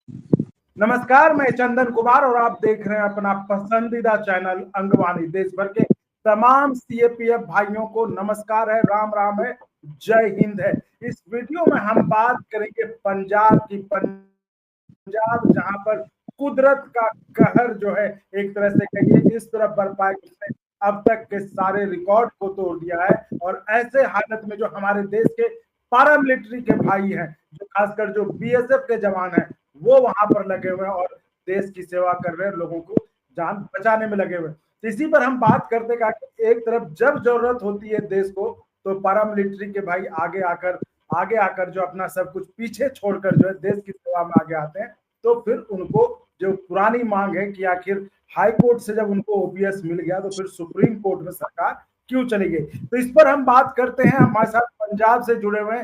नमस्कार, मैं चंदन कुमार और आप देख रहे हैं अपना पसंदीदा चैनल अंगवानी। देश भर के तमाम सीएपीएफ भाइयों को नमस्कार है, राम राम है, जय हिंद है। इस वीडियो में हम बात करेंगे पंजाब की। पंजाब जहां पर कुदरत का कहर जो है, एक तरह से कहिए, इस तरह बरपा है, उसने अब तक के सारे रिकॉर्ड को तोड़ दिया है। और ऐसे हालत में जो हमारे देश के पारामिलिट्री के भाई हैं, जो खासकर जो बीएसएफ के जवान हैं, वो वहां पर लगे हुए हैं और देश की सेवा कर रहे हैं, लोगों को जान बचाने में लगे हुए हैं। तो इसी पर हम बात करते हैं कि एक तरफ जब जरूरत होती है देश को, तो पारामिलिट्री के भाई आगे आकर जो अपना सब कुछ पीछे छोड़कर जो है देश की सेवा में आगे आते हैं। तो फिर उनको जो पुरानी मांग है कि आखिर हाई कोर्ट से जब उनको ओपीएस मिल गया, तो फिर सुप्रीम कोर्ट में सरकार क्यों चली गई, तो इस पर हम बात करते हैं। हमारे साथ पंजाब से जुड़े हुए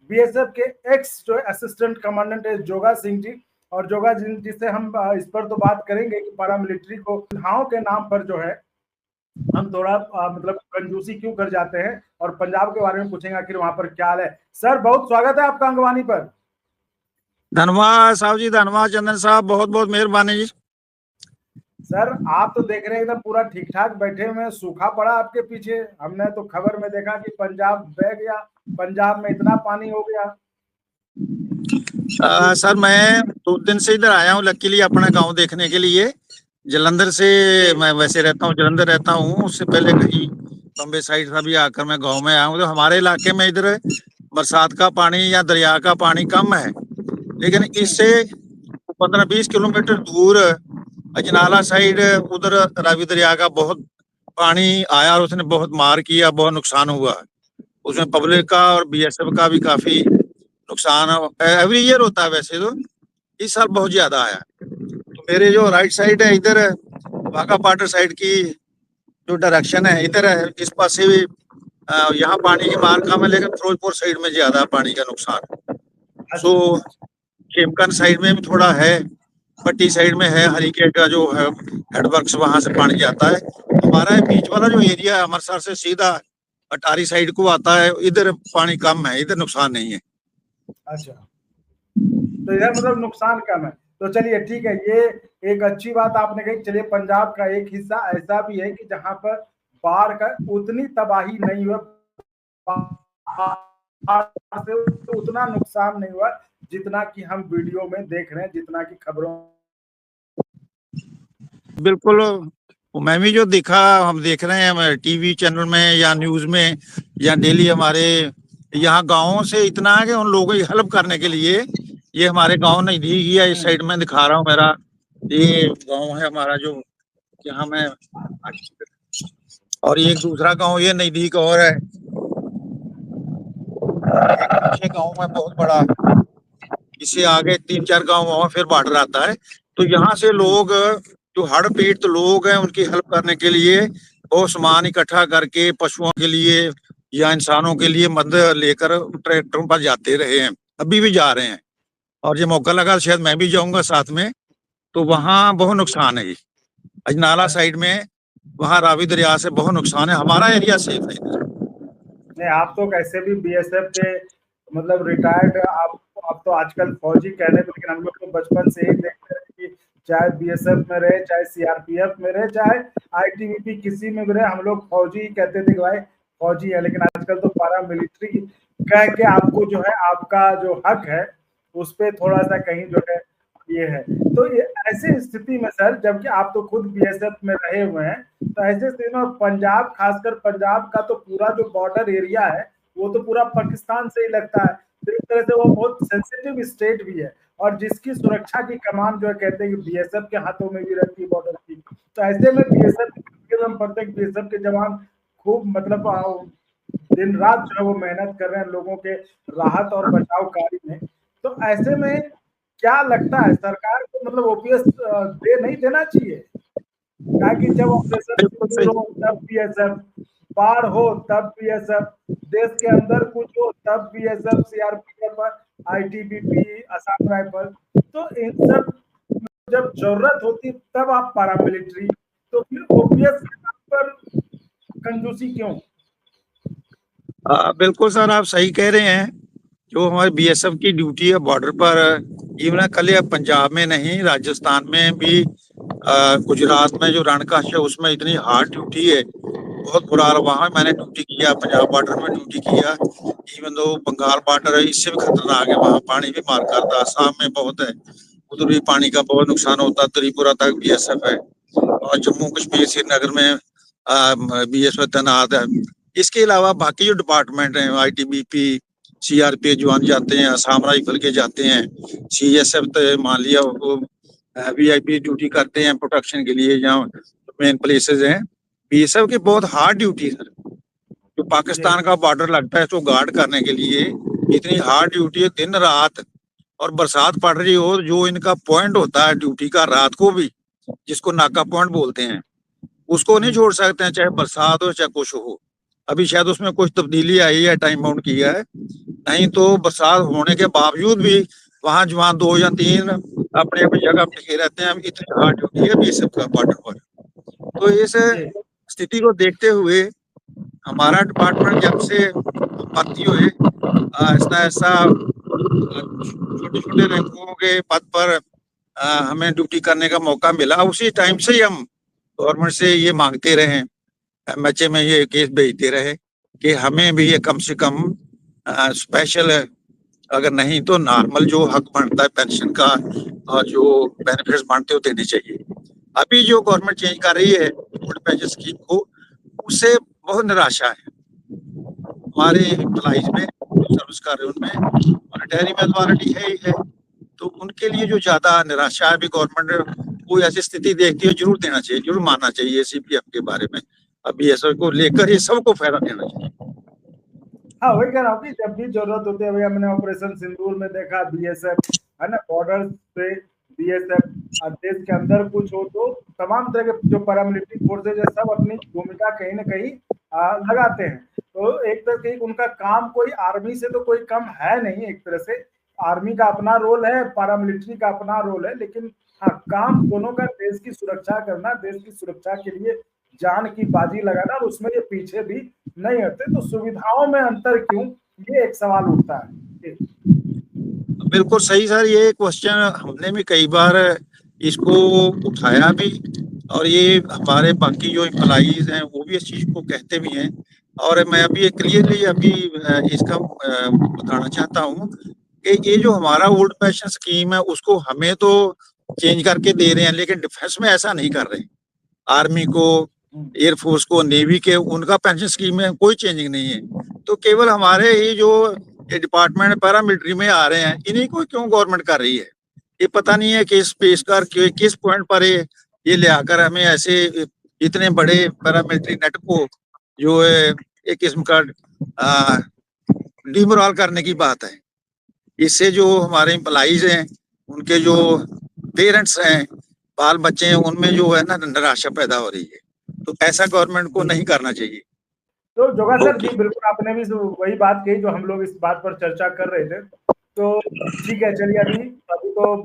बीएसएफ के एक्स जो असिस्टेंट कमांडेंट है जोगा सिंह जी। और जोगा जी से हम इस पर तो बात करेंगे कि पारामिलिट्री को सुविधाओं के नाम पर जो है हम थोड़ा मतलब कंजूसी क्यों कर जाते हैं, और पंजाब के बारे में पूछेंगे आखिर वहां पर क्या हाल है। सर, बहुत स्वागत है आपका अंगवानी पर। धन्यवाद साहब जी, धन्यवाद चंदन साहब, बहुत बहुत मेहरबानी जी। सर, आप तो देख रहे हैं एकदम पूरा ठीक ठाक बैठे हुए हैं, सूखा पड़ा आपके पीछे। हमने तो खबर में देखा कि पंजाब बह गया, पंजाब में इतना पानी हो गया। सर, मैं 2 दिन से इधर आया हूँ लकीली अपना गांव देखने के लिए। जलंधर से मैं वैसे रहता हूँ, जलंधर रहता हूँ, उससे पहले कहीं बम्बे साइड से भी आकर मैं गांव में आया हूँ। तो हमारे इलाके में इधर बरसात का पानी या दरिया का पानी कम है, लेकिन इससे 15-20 किलोमीटर दूर अजनाला साइड उधर रावी दरिया का बहुत पानी आया और उसने बहुत मार किया, बहुत नुकसान हुआ। उसमें पब्लिक का और बीएसएफ का भी काफी नुकसान एवरी ईयर होता है, वैसे तो इस साल बहुत ज्यादा आया। तो मेरे जो राइट साइड है इधर वाघा पाटर साइड की जो डायरेक्शन है, इधर है इस पास से भी यहाँ पानी की मार कम है, लेकिन फिरोजपुर साइड में ज्यादा पानी का नुकसान। सो खेमकन साइड में भी थोड़ा है, पट्टी साइड में है, हरिकेट का जो है हेडवर्क्स, वहां से पानी जाता है। हमारा बीच वाला जो एरिया है अमृतसर से सीधा अटारी साइड को आता है, इधर पानी कम है, इधर नुकसान नहीं है। अच्छा, तो इधर मतलब नुकसान कम है। तो चलिए ठीक है, ये एक अच्छी बात आपने कही। चलिए, पंजाब का एक हिस्सा ऐसा भी है कि जहां पर बाढ़ का उतनी तबाही नहीं हुआ, बाढ़ से उतना नुकसान नहीं हुआ जितना कि हम वीडियो में देख रहे हैं, जितना कि खबरों। बिल्कुल, मैं भी जो दिखा हम देख रहे हैं टीवी चैनल में या न्यूज में या डेली हमारे यहाँ गाँव से इतना है कि उन लोगों की हेल्प करने के लिए, ये हमारे गाँव नजदीक ही है, इस साइड में दिखा रहा हूँ मेरा ये गाँव है हमारा जो यहाँ में, और एक दूसरा गाँव ये नजदीक और है, पीछे गाँव में बहुत बड़ा, इससे आगे 3-4 गाँव और फिर बॉर्डर आता है। तो यहाँ से लोग जो हड़प्पीड़ित पीड़ित लोग हैं उनकी हेल्प करने के लिए वो सामान इकट्ठा करके पशुओं के लिए या इंसानों के लिए मदद लेकर ट्रैक्टरों पर जाते रहे हैं, अभी भी जा रहे हैं। और ये मौका लगा शायद मैं भी जाऊंगा साथ में। तो वहाँ बहुत नुकसान है, अजनाला साइड में वहाँ रावी दरिया से बहुत नुकसान है, हमारा एरिया सेफ है। नहीं, आप तो कैसे भी बीएसएफ के मतलब रिटायर्ड आप तो आजकल फौजी कहने पे, लेकिन हम लोग तो बचपन से ही देखते हैं कि चाहे बीएसएफ में रहे, चाहे सीआरपीएफ में रहे, चाहे आईटीबीपी किसी में भी रहे, हम लोग फौजी ही कहते थे कि भाई फौजी है। लेकिन आजकल तो पारा मिलिट्री कह के आपको जो है आपका जो हक है उस पर थोड़ा सा कहीं जो है ये है। तो ये ऐसी स्थिति में सर, जबकि आप तो खुद बीएसएफ में रहे हुए हैं, तो ऐसे स्थिति में पंजाब, खासकर पंजाब का तो पूरा जो बॉर्डर एरिया है वो तो पूरा पाकिस्तान से ही लगता है। तो इस तरह से वो बहुत सेंसिटिव स्टेट भी है, और जिसकी सुरक्षा की कमान जो है कहते हैं कि बीएसएफ के हाथों में भी रहती है बॉर्डर की। तो ऐसे में बीएसएफ प्रत्येक बीएसएफ के जवान खूब मतलब दिन रात जो है वो मेहनत कर रहे हैं लोगों के राहत और बचाव कार्य में। तो ऐसे में क्या लगता है सरकार को, मतलब ओपीएस दे नहीं देना चाहिए? ताकि जब ऑपरेशन बिल्कुल सिंदूर सही। हो तब बीएसएफ, बाढ़ हो तब बीएसएफ, देश के अंदर कुछ हो तब BSF, CRPF, ITBP, Assam rifle, तो इन सब जब जरूरत होती तब आप पारामिलिट्री, तो फिर ओपीएस के नाम पर कंजूसी क्यों? बिल्कुल सर, आप सही कह रहे हैं। जो हमारे बीएसएफ की ड्यूटी है बॉर्डर पर, इवन कल या पंजाब में नहीं, राजस्थान में भी, गुजरात में जो रणकाश है उसमें इतनी हार्ड ड्यूटी है, बहुत बुरा हाल। वहां मैंने ड्यूटी किया, पंजाब बॉर्डर में ड्यूटी किया, इवन दो बंगाल बॉर्डर है इससे भी खतरनाक है, वहां पानी भी मार करता, आसाम में बहुत है, उधर भी पानी का बहुत नुकसान होता, त्रिपुरा तक बीएसएफ है, और जम्मू कश्मीर श्रीनगर में बीएसएफ तैनात है। इसके अलावा बाकी जो डिपार्टमेंट है, आईटीबीपी, सीआरपी जवान जाते हैं, असम राइफल के जाते हैं, सीएसएफ तो मान लिया वो वीआईपी ड्यूटी करते हैं प्रोटेक्शन के लिए, जहाँ मेन प्लेसेस हैं। बीएसएफ की बहुत हार्ड ड्यूटी सर, जो पाकिस्तान का बॉर्डर लगता है तो गार्ड करने के लिए इतनी हार्ड ड्यूटी है, दिन रात। और बरसात पड़ रही हो, जो इनका पॉइंट होता है ड्यूटी का रात को भी, जिसको नाका पॉइंट बोलते हैं, उसको नहीं छोड़ सकते हैं, चाहे बरसात हो चाहे कुछ हो। अभी शायद उसमें कुछ तब्दीली आई है, टाइम बाउंड किया है, नहीं तो बरसात होने के बावजूद भी वहां जवान 2 या 3 अपने अपनी जगह टिके रहते हैं। इतनी हार्ड ड्यूटी है बीएसएफ का बॉर्डर पर। तो इस स्थिति को देखते हुए हमारा डिपार्टमेंट जब से भर्ती हुए, ऐसा ऐसा छोटे छोटे रैंकों के पद पर हमें ड्यूटी करने का मौका मिला, उसी टाइम से ही हम गवर्नमेंट से ये मांगते रहे, एमएचए में ये केस भेजते रहे कि हमें भी ये कम से कम स्पेशल, अगर नहीं तो नॉर्मल जो हक बनता है पेंशन का और जो बेनिफिट्स बनते हो देने चाहिए। अभी जो गवर्नमेंट चेंज कर रही है ओल्ड पेंशन स्कीम को, उससे बहुत निराशा है हमारे एम्प्लॉइज में, सर्विस कर रहे उनमें, मॉनिटरी में अथॉरिटी है ही है, तो उनके लिए जो ज्यादा निराशा है, भी गवर्नमेंट कोई ऐसी स्थिति देखती है जरूर देना चाहिए, जरूर मानना चाहिए सीपीएफ के बारे में। अभी ऐसा को लेकर ये सबको फायदा देना चाहिए। हाँ, वही कह रहा हूँ कि जब भी जरूरत होती है, भैया हमने ऑपरेशन सिंदूर में देखा बीएसएफ है ना, बॉर्डर पे बीएसएफ, देश के अंदर कुछ हो तो तमाम तरह के जो पैरामिलिट्री फोर्सेज है सब अपनी भूमिका कहीं ना कहीं लगाते हैं। तो एक तरह से उनका काम कोई आर्मी से तो कोई कम है नहीं, एक तरह से आर्मी का अपना रोल है, पैरामिलिट्री का अपना रोल है, लेकिन हाँ, काम दोनों का देश की सुरक्षा करना, देश की सुरक्षा के लिए जान की बाजी लगाना, और उसमें ये पीछे भी नहीं हटते। तो सुविधाओं में अंतर क्यों, ये एक सवाल उठता है। बिल्कुल सही सर, ये क्वेश्चन हमने भी कई बार इसको उठाया भी, और ये हमारे बाकी जो एम्प्लॉइज हैं वो भी इस चीज को कहते भी हैं। और मैं अभी क्लियरली अभी इसका बताना चाहता हूँ कि ये जो हमारा ओल्ड पेंशन स्कीम है उसको हमें तो चेंज करके दे रहे हैं, लेकिन डिफेंस में ऐसा नहीं कर रहे। आर्मी को, एयरफोर्स को, नेवी के, उनका पेंशन स्कीम में कोई चेंजिंग नहीं है। तो केवल हमारे ही जो ये डिपार्टमेंट पैरामिलिट्री में आ रहे हैं, इन्हीं को क्यों गवर्नमेंट कर रही है, ये पता नहीं है। किस पेश कर किस पॉइंट पर ये ले आकर हमें ऐसे इतने बड़े पैरामिलिट्री नेट को जो है एक किस्म का डिमोरल करने की बात है। इससे जो हमारे एम्प्लॉइज हैं, उनके जो पेरेंट्स हैं, बाल बच्चे हैं, उनमें जो है ना निराशा पैदा हो रही है। तो ऐसा गवर्नमेंट को नहीं करना चाहिए। तो जोगा सर जी, बिल्कुल आपने भी वही बात कही जो हम लोग इस बात पर चर्चा कर रहे थे। तो ठीक है, चलिए अभी अभी तो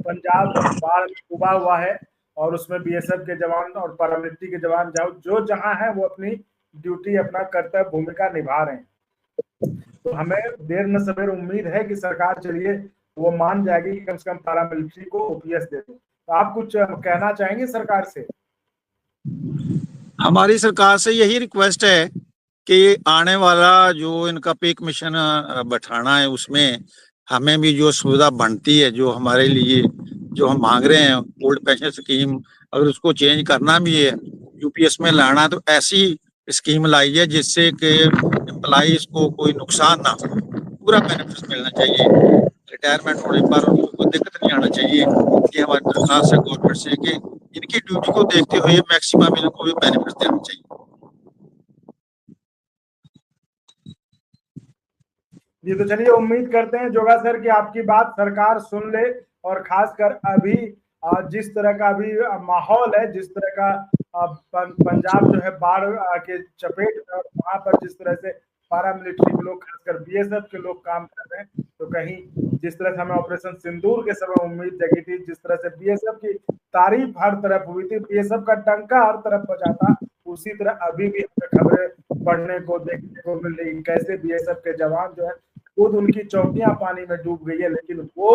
पंजाब बाढ़ में डूबा हुआ है, और उसमें बीएसएफ के जवान और पैरामिलिट्री के जवान जो जहां है वो अपनी ड्यूटी, अपना कर्तव्य भूमिका निभा रहे हैं। तो हमें देर न सवेर उम्मीद है कि सरकार चलिए वो मान जाएगी कि कम से कम पैरामिलिट्री को ओपीएस दे दो। तो आप कुछ कहना चाहेंगे सरकार से? हमारी सरकार से यही रिक्वेस्ट है कि आने वाला जो इनका पे कमीशन बैठाना है, उसमें हमें भी जो सुविधा बनती है, जो हमारे लिए जो हम मांग रहे हैं ओल्ड पेंशन स्कीम, अगर उसको चेंज करना भी है, यूपीएस में लाना, तो ऐसी स्कीम लाई है जिससे कि एम्प्लॉइज को कोई नुकसान ना हो, पूरा बेनिफिट मिलना चाहिए। रिटायरमेंट होने पर उनको दिक्कत नहीं आना चाहिए। कि हमारी दरखास्त है गवर्नमेंट से कि इनकी ड्यूटी को देखते हुए मैक्सिमम इनको भी बेनिफिट देना चाहिए। जी, तो चलिए उम्मीद करते हैं जोगा सर कि आपकी बात सरकार सुन ले, और खासकर अभी जिस तरह का अभी माहौल है, जिस तरह का पंजाब जो है बाढ़ के चपेट में, और वहां पर जिस तरह से पैरामिलिट्री के लोग, खासकर बीएसएफ के लोग काम कर रहे हैं, तो कहीं जिस तरह से हमें ऑपरेशन सिंदूर के समय उम्मीद जगी थी, जिस तरह से बीएसएफ की तारीफ हर तरफ हुई थी, बीएसएफ का डंका हर तरफ बजा था, उसी तरह अभी भी हमें खबरें पढ़ने को, देखने को मिल रही कैसे बीएसएफ के जवान जो है खुद उनकी चौकियां पानी में डूब गई है, लेकिन वो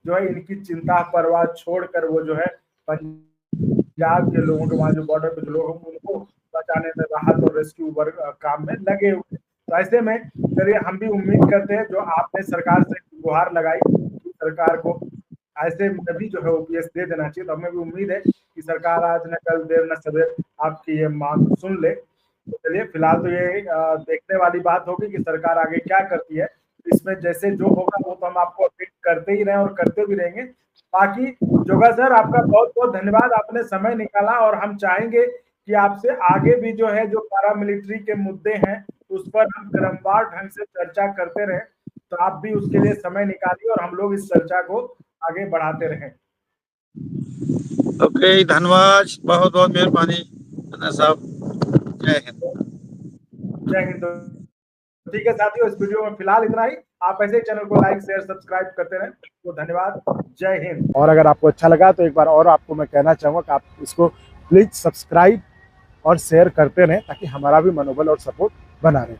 जो है इनकी चिंता परवाह छोड़कर वो जो है पंजाब के लोगों के, वहां जो बॉर्डर पे जो लोग हैं उनको बचाने में, राहत और रेस्क्यू वर्क काम में लगे हुए। तो ऐसे में चलिए हम भी उम्मीद करते हैं जो आपने सरकार से गुहार लगाई कि सरकार को ऐसे में भी जो है ओपीएस दे देना चाहिए, तो हमें भी उम्मीद है कि सरकार आज न कल देर न सवेर आपकी ये मांग सुन ले। तो चलिए फिलहाल तो ये देखने वाली बात होगी कि सरकार आगे क्या करती है। इसमें जैसे जो होगा वो तो हम आपको अपडेट करते ही रहे और करते भी रहेंगे। बाकी जोगा सर आपका बहुत बहुत धन्यवाद, आपने समय निकाला, और हम चाहेंगे कि आपसे आगे भी जो है जो पैरामिलिट्री के मुद्दे हैं उस पर हम क्रमवार ढंग से चर्चा करते रहे। तो आप भी उसके लिए समय निकालिए और हम लोग इस चर्चा को आगे बढ़ाते रहें। ओके, धन्यवाद, बहुत बहुत मेहरबानी साहब। जय हिंद। जय हिंद। ठीक है साथियों, इस वीडियो में फिलहाल इतना ही। आप ऐसे ही चैनल को लाइक शेयर सब्सक्राइब करते रहें। तो धन्यवाद, जय हिंद। और अगर आपको अच्छा लगा तो एक बार और आपको मैं कहना चाहूंगा कि आप इसको प्लीज सब्सक्राइब और शेयर करते रहें ताकि हमारा भी मनोबल और सपोर्ट बना रहे।